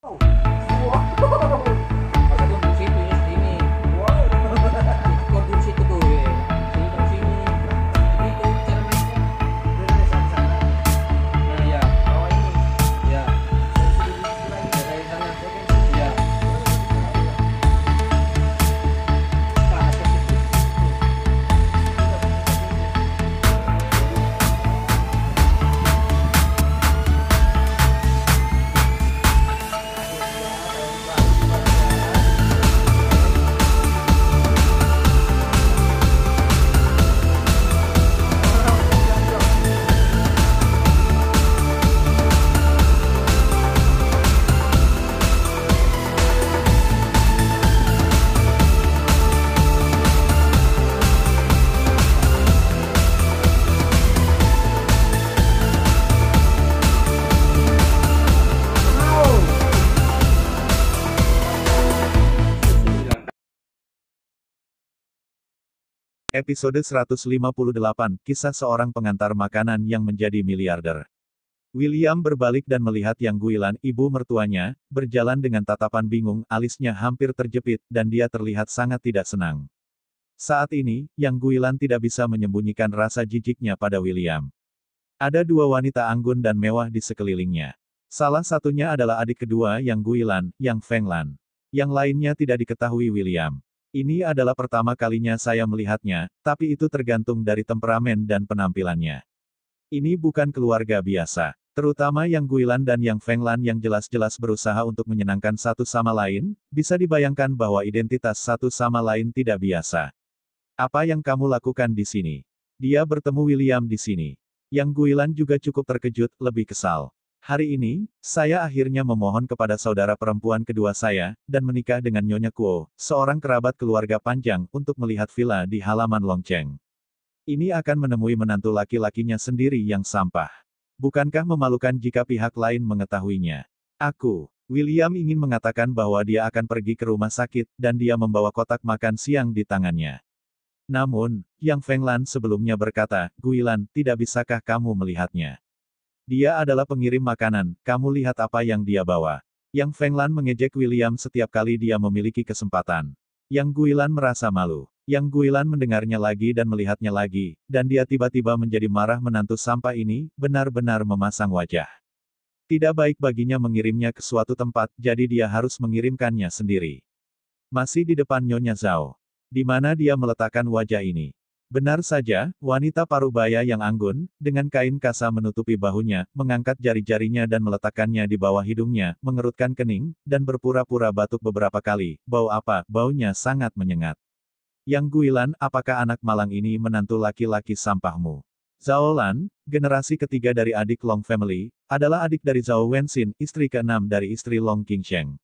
Wow. Masa tuh di situ ya sini. Kau di situ tuh ya. Sini ke sini. Itu cara mainnya. Dari sana. Nah ya. Oh ini. Ya. Ya, dari sana. Ya. Panas ke situ. Episode 158, Kisah Seorang Pengantar Makanan yang Menjadi Miliarder. William berbalik dan melihat Yang Guilan, ibu mertuanya, berjalan dengan tatapan bingung, alisnya hampir terjepit, dan dia terlihat sangat tidak senang. Saat ini, Yang Guilan tidak bisa menyembunyikan rasa jijiknya pada William. Ada dua wanita anggun dan mewah di sekelilingnya. Salah satunya adalah adik kedua Yang Guilan, Yang Fenglan. Yang lainnya tidak diketahui William. Ini adalah pertama kalinya saya melihatnya, tapi itu tergantung dari temperamen dan penampilannya. Ini bukan keluarga biasa. Terutama Yang Guilan dan Yang Fenglan yang jelas-jelas berusaha untuk menyenangkan satu sama lain, bisa dibayangkan bahwa identitas satu sama lain tidak biasa. Apa yang kamu lakukan di sini? Dia bertemu William di sini. Yang Guilan juga cukup terkejut, lebih kesal. Hari ini, saya akhirnya memohon kepada saudara perempuan kedua saya, dan menikah dengan Nyonya Kuo, seorang kerabat keluarga panjang, untuk melihat villa di halaman Longcheng. Ini akan menemui menantu laki-lakinya sendiri yang sampah. Bukankah memalukan jika pihak lain mengetahuinya? William ingin mengatakan bahwa dia akan pergi ke rumah sakit, dan dia membawa kotak makan siang di tangannya. Namun, Yang Fenglan sebelumnya berkata, Guilan, tidak bisakah kamu melihatnya? Dia adalah pengirim makanan, kamu lihat apa yang dia bawa. Yang Fenglan mengejek William setiap kali dia memiliki kesempatan. Yang Guilan merasa malu. Yang Guilan mendengarnya lagi dan melihatnya lagi, dan dia tiba-tiba menjadi marah menantu sampah ini, benar-benar memasang wajah. Tidak baik baginya mengirimnya ke suatu tempat, jadi dia harus mengirimkannya sendiri. Masih di depan Nyonya Zhao. Di mana dia meletakkan wajah ini? Benar saja, wanita parubaya yang anggun, dengan kain kasa menutupi bahunya, mengangkat jari-jarinya dan meletakkannya di bawah hidungnya, mengerutkan kening, dan berpura-pura batuk beberapa kali. Bau apa? Baunya sangat menyengat. Yang Guilan, apakah anak malang ini menantu laki-laki sampahmu? Zhao Lan, generasi ketiga dari adik Long family, adalah adik dari Zhao Wenxin, istri keenam dari istri Long Qingsheng.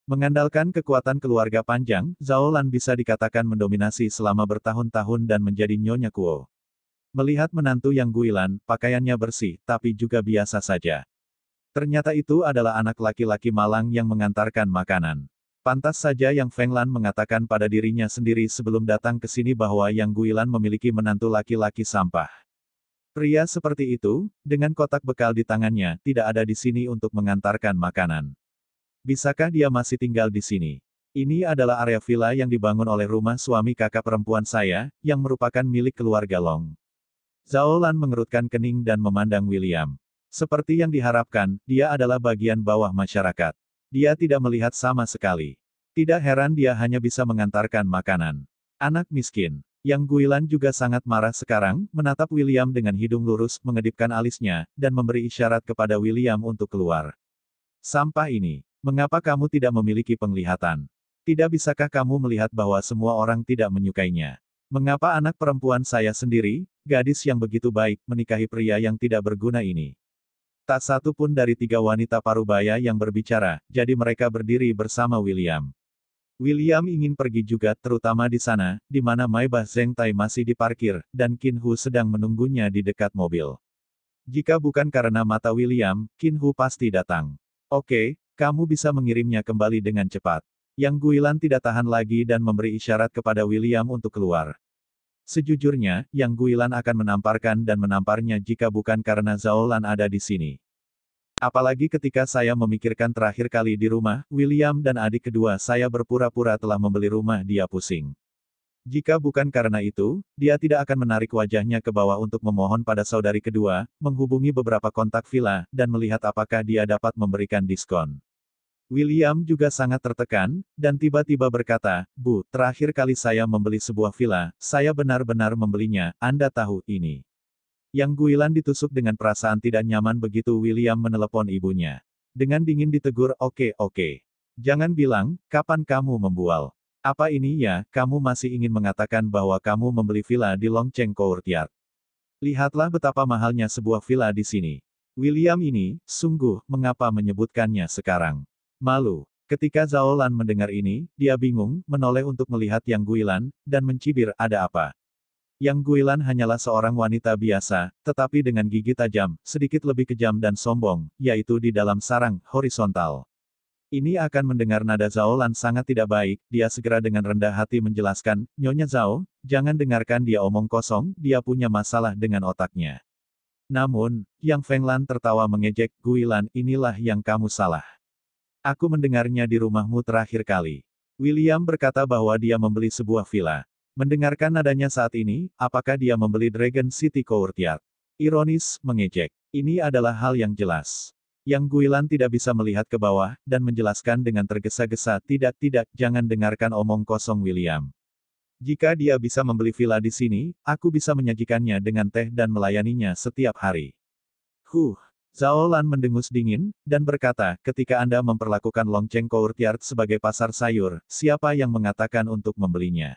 Mengandalkan kekuatan keluarga panjang, Zhao Lan bisa dikatakan mendominasi selama bertahun-tahun dan menjadi Nyonya Kuo. Melihat menantu Yang Guilan, pakaiannya bersih, tapi juga biasa saja. Ternyata itu adalah anak laki-laki malang yang mengantarkan makanan. Pantas saja Yang Fenglan mengatakan pada dirinya sendiri sebelum datang ke sini bahwa Yang Guilan memiliki menantu laki-laki sampah. Pria seperti itu, dengan kotak bekal di tangannya, tidak ada di sini untuk mengantarkan makanan. Bisakah dia masih tinggal di sini? Ini adalah area villa yang dibangun oleh rumah suami kakak perempuan saya, yang merupakan milik keluarga Long. Zhao Lan mengerutkan kening dan memandang William. Seperti yang diharapkan, dia adalah bagian bawah masyarakat. Dia tidak melihat sama sekali. Tidak heran dia hanya bisa mengantarkan makanan. Anak miskin. Yang Guilan juga sangat marah sekarang, menatap William dengan hidung lurus, mengedipkan alisnya, dan memberi isyarat kepada William untuk keluar. Sampah ini. Mengapa kamu tidak memiliki penglihatan? Tidak bisakah kamu melihat bahwa semua orang tidak menyukainya? Mengapa anak perempuan saya sendiri, gadis yang begitu baik, menikahi pria yang tidak berguna ini? Tak satu pun dari tiga wanita parubaya yang berbicara, jadi mereka berdiri bersama William. William ingin pergi juga, terutama di sana, di mana Maibah Zheng Tai masih diparkir, dan Qin Hu sedang menunggunya di dekat mobil. Jika bukan karena mata William, Qin Hu pasti datang. Oke. Kamu bisa mengirimnya kembali dengan cepat. Yang Guilan tidak tahan lagi dan memberi isyarat kepada William untuk keluar. Sejujurnya, Yang Guilan akan menamparkan dan menamparnya jika bukan karena Zhao Lan ada di sini. Apalagi ketika saya memikirkan terakhir kali di rumah, William dan adik kedua saya berpura-pura telah membeli rumah dia pusing. Jika bukan karena itu, dia tidak akan menarik wajahnya ke bawah untuk memohon pada saudari kedua, menghubungi beberapa kontak villa, dan melihat apakah dia dapat memberikan diskon. William juga sangat tertekan, dan tiba-tiba berkata, "Bu, terakhir kali saya membeli sebuah villa, saya benar-benar membelinya, Anda tahu, ini." Yang Guilan ditusuk dengan perasaan tidak nyaman begitu William menelepon ibunya. Dengan dingin ditegur, "Oke, oke. Jangan bilang, kapan kamu membual? Apa ini ya, kamu masih ingin mengatakan bahwa kamu membeli villa di Longcheng Courtyard? Lihatlah betapa mahalnya sebuah villa di sini." William ini, sungguh, mengapa menyebutkannya sekarang? Malu. Ketika Zhao Lan mendengar ini, dia bingung, menoleh untuk melihat Yang Guilan, dan mencibir, "Ada apa?" Yang Guilan hanyalah seorang wanita biasa, tetapi dengan gigi tajam, sedikit lebih kejam dan sombong, yaitu di dalam sarang horizontal. Ini akan mendengar nada Zhao Lan sangat tidak baik, dia segera dengan rendah hati menjelaskan, "Nyonya Zhao, jangan dengarkan dia omong kosong, dia punya masalah dengan otaknya." Namun, Yang Fenglan tertawa mengejek, "Guilan, inilah yang kamu salah. Aku mendengarnya di rumahmu terakhir kali." William berkata bahwa dia membeli sebuah villa. Mendengarkan nadanya saat ini, apakah dia membeli Dragon City Courtyard? Ironis, mengejek. Ini adalah hal yang jelas. Yang Guilan tidak bisa melihat ke bawah, dan menjelaskan dengan tergesa-gesa, "Tidak, jangan dengarkan omong kosong William. Jika dia bisa membeli villa di sini, aku bisa menyajikannya dengan teh dan melayaninya setiap hari." Zhao Lan mendengus dingin, dan berkata, "Ketika Anda memperlakukan Longcheng Courtyard sebagai pasar sayur, siapa yang mengatakan untuk membelinya?"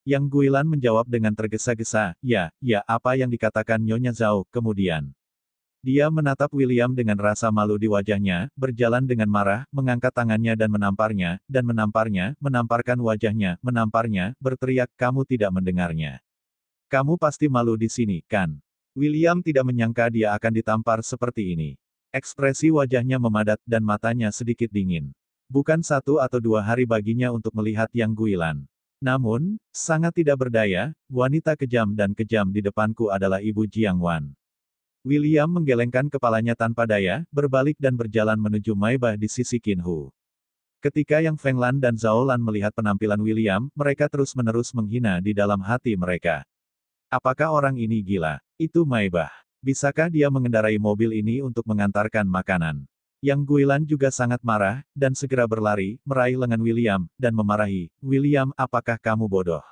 Yang Guilan menjawab dengan tergesa-gesa, ya, apa yang dikatakan Nyonya Zhao." Kemudian, dia menatap William dengan rasa malu di wajahnya, berjalan dengan marah, mengangkat tangannya dan menamparkan wajahnya, berteriak, "Kamu tidak mendengarnya. Kamu pasti malu di sini, kan?" William tidak menyangka dia akan ditampar seperti ini. Ekspresi wajahnya memadat dan matanya sedikit dingin. Bukan 1 atau 2 hari baginya untuk melihat Yang Guilan. Namun, sangat tidak berdaya, wanita kejam di depanku adalah Ibu Jiang Wan. William menggelengkan kepalanya tanpa daya, berbalik dan berjalan menuju Maibah di sisi Qinhu. Ketika Yang Fenglan dan Zhao Lan melihat penampilan William, mereka terus-menerus menghina di dalam hati mereka. Apakah orang ini gila? Itu Maibah. Bisakah dia mengendarai mobil ini untuk mengantarkan makanan? Yang Guilan juga sangat marah, dan segera berlari, meraih lengan William, dan memarahi, "William, apakah kamu bodoh?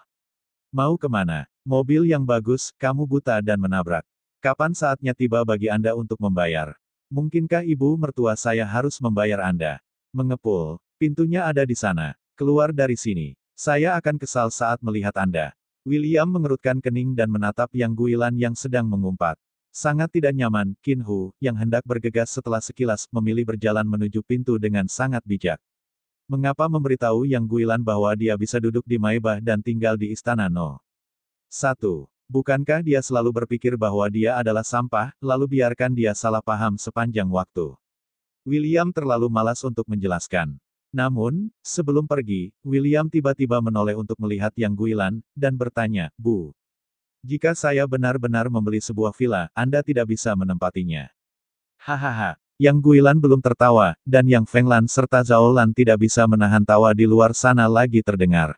Mau kemana? Mobil yang bagus, kamu buta dan menabrak. Kapan saatnya tiba bagi Anda untuk membayar? Mungkinkah ibu mertua saya harus membayar Anda?" Mengepul. "Pintunya ada di sana. Keluar dari sini. Saya akan kesal saat melihat Anda." William mengerutkan kening dan menatap Yang Guilan yang sedang mengumpat. Sangat tidak nyaman, Qinhu, yang hendak bergegas setelah sekilas, memilih berjalan menuju pintu dengan sangat bijak. Mengapa memberitahu Yang Guilan bahwa dia bisa duduk di Maibah dan tinggal di Istana No. 1. Bukankah dia selalu berpikir bahwa dia adalah sampah, lalu biarkan dia salah paham sepanjang waktu? William terlalu malas untuk menjelaskan. Namun, sebelum pergi, William tiba-tiba menoleh untuk melihat Yang Guilan, dan bertanya, "Bu, jika saya benar-benar membeli sebuah villa, Anda tidak bisa menempatinya." Hahaha. Yang Guilan belum tertawa, dan Yang Fenglan serta Zhao Lan tidak bisa menahan tawa di luar sana lagi terdengar.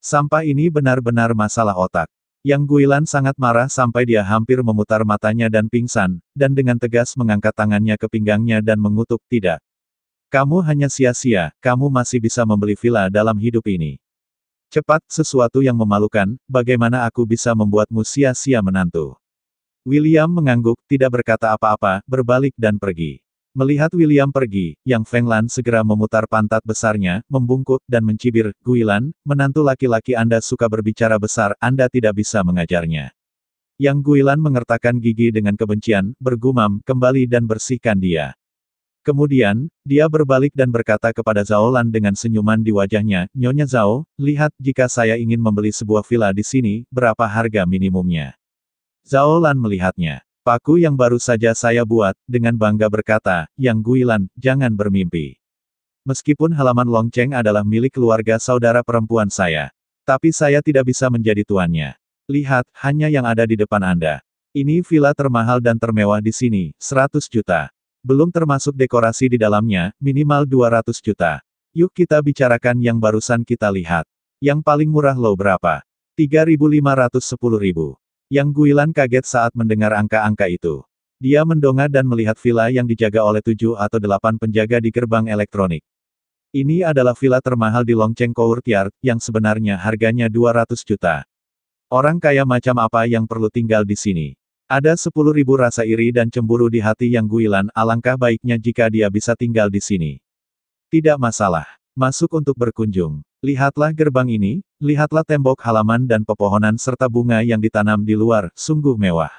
Sampah ini benar-benar masalah otak. Yang Guilan sangat marah sampai dia hampir memutar matanya dan pingsan, dan dengan tegas mengangkat tangannya ke pinggangnya dan mengutuk, "Tidak. Kamu hanya sia-sia, kamu masih bisa membeli villa dalam hidup ini. Cepat, sesuatu yang memalukan, bagaimana aku bisa membuatmu sia-sia menantu?" William mengangguk, tidak berkata apa-apa, berbalik dan pergi. Melihat William pergi, Yang Fenglan segera memutar pantat besarnya, membungkuk, dan mencibir, "Guilan, menantu laki-laki Anda suka berbicara besar, Anda tidak bisa mengajarnya." Yang Guilan mengertakkan gigi dengan kebencian, bergumam, "Kembali dan bersihkan dia." Kemudian, dia berbalik dan berkata kepada Zhao Lan dengan senyuman di wajahnya, "Nyonya Zhao, lihat, jika saya ingin membeli sebuah villa di sini, berapa harga minimumnya?" Zhao Lan melihatnya. "Paku yang baru saja saya buat," dengan bangga berkata, "Yang Guilan, jangan bermimpi. Meskipun halaman Longcheng adalah milik keluarga saudara perempuan saya. Tapi saya tidak bisa menjadi tuannya. Lihat, hanya yang ada di depan Anda. Ini villa termahal dan termewah di sini, 100 juta. Belum termasuk dekorasi di dalamnya, minimal 200 juta. Yuk kita bicarakan yang barusan kita lihat. Yang paling murah lo berapa? 3.510.000. Yang Guilan kaget saat mendengar angka-angka itu. Dia mendongak dan melihat villa yang dijaga oleh 7 atau 8 penjaga di gerbang elektronik. Ini adalah villa termahal di Longcheng Courtyard, yang sebenarnya harganya 200 juta. Orang kaya macam apa yang perlu tinggal di sini? Ada 10.000 rasa iri dan cemburu di hati yang Guilan, alangkah baiknya jika dia bisa tinggal di sini. Tidak masalah. Masuk untuk berkunjung. Lihatlah gerbang ini, lihatlah tembok halaman dan pepohonan serta bunga yang ditanam di luar, sungguh mewah.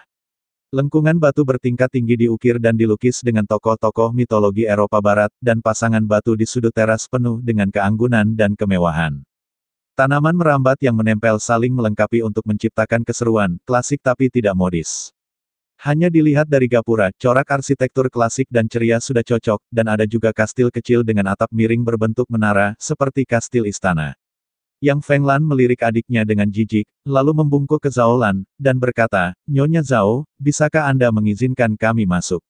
Lengkungan batu bertingkat tinggi diukir dan dilukis dengan tokoh-tokoh mitologi Eropa Barat, dan pasangan batu di sudut teras penuh dengan keanggunan dan kemewahan. Tanaman merambat yang menempel saling melengkapi untuk menciptakan keseruan, klasik tapi tidak modis. Hanya dilihat dari gapura, corak arsitektur klasik dan ceria sudah cocok, dan ada juga kastil kecil dengan atap miring berbentuk menara, seperti kastil istana. Yang Feng Lan melirik adiknya dengan jijik, lalu membungkuk ke Zhao Lan, dan berkata, "Nyonya Zhao, bisakah Anda mengizinkan kami masuk?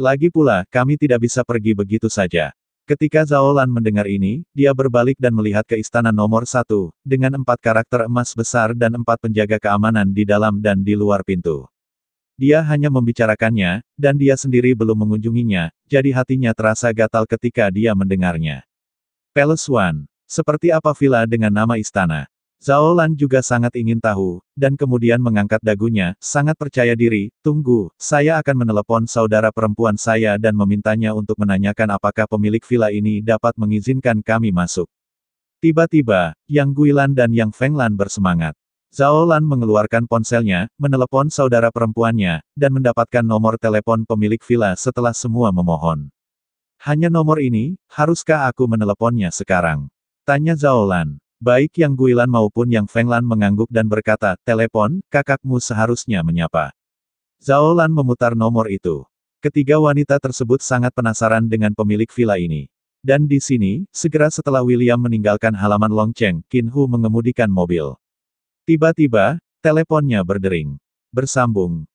Lagi pula, kami tidak bisa pergi begitu saja." Ketika Zhao Lan mendengar ini, dia berbalik dan melihat ke istana nomor 1, dengan 4 karakter emas besar dan 4 penjaga keamanan di dalam dan di luar pintu. Dia hanya membicarakannya, dan dia sendiri belum mengunjunginya, jadi hatinya terasa gatal ketika dia mendengarnya. Palace One. Seperti apa villa dengan nama istana? Zhao Lan juga sangat ingin tahu, dan kemudian mengangkat dagunya, sangat percaya diri, "Tunggu, saya akan menelepon saudara perempuan saya dan memintanya untuk menanyakan apakah pemilik villa ini dapat mengizinkan kami masuk." Tiba-tiba, Yang Guilan dan Yang Feng Lan bersemangat. Zhao Lan mengeluarkan ponselnya, menelepon saudara perempuannya, dan mendapatkan nomor telepon pemilik villa setelah semua memohon. "Hanya nomor ini, haruskah aku meneleponnya sekarang?" Tanya Zhao Lan. Baik Yang Guilan maupun Yang Feng Lan mengangguk dan berkata, "Telepon, kakakmu seharusnya menyapa." Zhao Lan memutar nomor itu. Ketiga wanita tersebut sangat penasaran dengan pemilik villa ini. Dan di sini, segera setelah William meninggalkan halaman Longcheng, Qin Hu mengemudikan mobil. Tiba-tiba, teleponnya berdering. Bersambung.